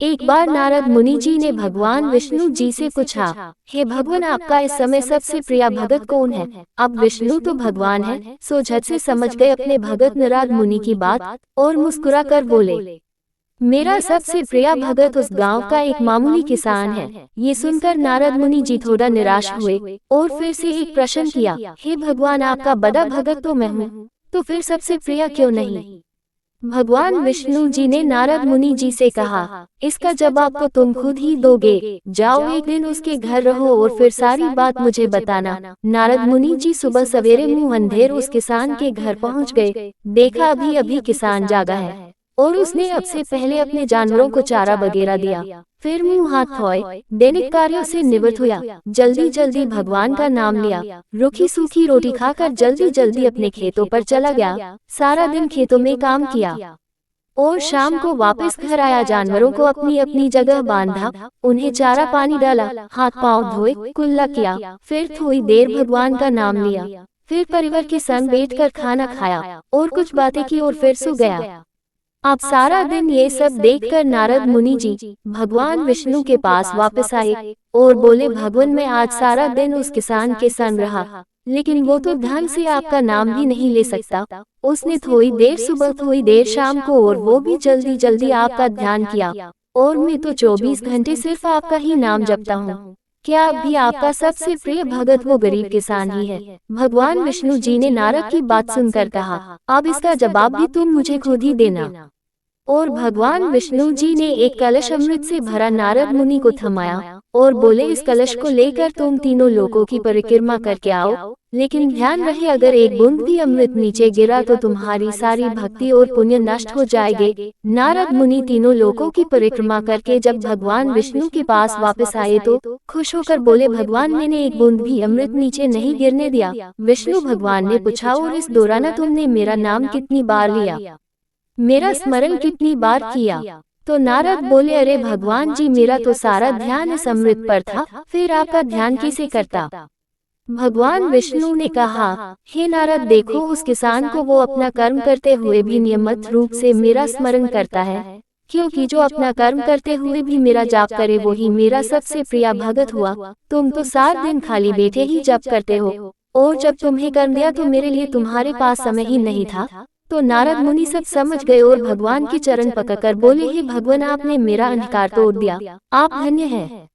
एक बार नारद मुनि जी ने भगवान विष्णु जी से पूछा, हे भगवान, आपका इस समय सबसे प्रिय भगत कौन है? अब विष्णु तो भगवान है, सो झट से समझ गए अपने भगत नारद मुनि की बात और मुस्कुरा कर बोले, मेरा सबसे प्रिय भगत उस गांव का एक मामूली किसान है। ये सुनकर नारद मुनि जी थोड़ा निराश हुए और फिर से एक प्रश्न किया, हे भगवान, आपका बड़ा भगत तो मैं हूँ, तो फिर सबसे प्रिय क्यों नहीं? भगवान विष्णु जी ने नारद मुनि जी से कहा, इसका जवाब तो तुम खुद ही दोगे। जाओ एक दिन उसके घर रहो और फिर सारी बात मुझे बताना। नारद मुनि जी सुबह सवेरे मुंह अंधेर उस किसान के घर पहुंच गए। देखा अभी अभी किसान जागा है और उसने अब से पहले अपने जानवरों को चारा वगैरह दिया। फिर मुंह हाथ धोए, दैनिक कार्यों से निवृत्त हुआ, जल्दी जल्दी भगवान का नाम लिया, रूखी सूखी रोटी खाकर जल्दी जल्दी अपने खेतों पर चला गया। सारा दिन खेतों में काम किया और शाम को वापस घर आया। जानवरों को अपनी अपनी जगह बांधा, उन्हें चारा पानी डाला, हाथ पांव धोए, कुल्ला किया, फिर थोड़ी देर भगवान का नाम लिया, फिर परिवार के संग बैठकर खाना खाया और कुछ बातें की और फिर सो गया। अब सारा दिन ये सब देखकर नारद मुनि जी भगवान विष्णु के पास वापस आए और बोले, भगवान, मैं आज सारा दिन उस किसान के संग रहा, लेकिन वो तो ढंग से आपका नाम भी नहीं ले सकता। उसने थोड़ी देर सुबह थोड़ी देर शाम को, और वो भी जल्दी जल्दी आपका ध्यान किया, और मैं तो 24 घंटे सिर्फ आपका ही नाम जपता हूँ। क्या अब भी आपका सबसे प्रिय भगत वो गरीब किसान ही है? भगवान विष्णु जी ने नारद की बात सुनकर कहा, अब इसका जवाब भी तुम मुझे खुद ही देना। और भगवान विष्णु जी ने एक कलश अमृत से भरा नारद मुनि को थमाया और बोले, इस कलश को लेकर तुम तीनों लोकों की परिक्रमा करके आओ, लेकिन ध्यान रहे अगर एक बूंद भी अमृत नीचे गिरा तो तुम्हारी सारी भक्ति और पुण्य नष्ट हो जाएंगे। नारद मुनि तीनों लोकों की परिक्रमा करके जब भगवान विष्णु के पास वापस आए तो खुश होकर बोले, भगवान, मैंने एक बूंद भी अमृत नीचे नहीं गिरने दिया। विष्णु भगवान ने पूछा, और इस दौरान तुमने मेरा नाम कितनी बार लिया, मेरा स्मरण कितनी बार किया? तो नारद बोले, अरे भगवान जी, मेरा तो सारा ध्यान इस अमृत पर था, फिर आपका ध्यान कैसे करता? भगवान विष्णु ने कहा, हे नारद, देखो उस किसान को वो अपना कर्म करते हुए भी नियमित रूप से मेरा स्मरण करता है, क्योंकि जो अपना कर्म करते हुए भी मेरा जाप करे वो ही मेरा सबसे प्रिय भगत हुआ। तुम तो सारा दिन खाली बैठे ही जप करते हो, और जब तुम्हें कर्म दिया तो मेरे लिए तुम्हारे पास समय ही नहीं था। तो नारद मुनि सब समझ गए और भगवान के चरण पकड़कर बोले, हे भगवान, आपने मेरा अंधकार तोड़ दिया, आप धन्य हैं।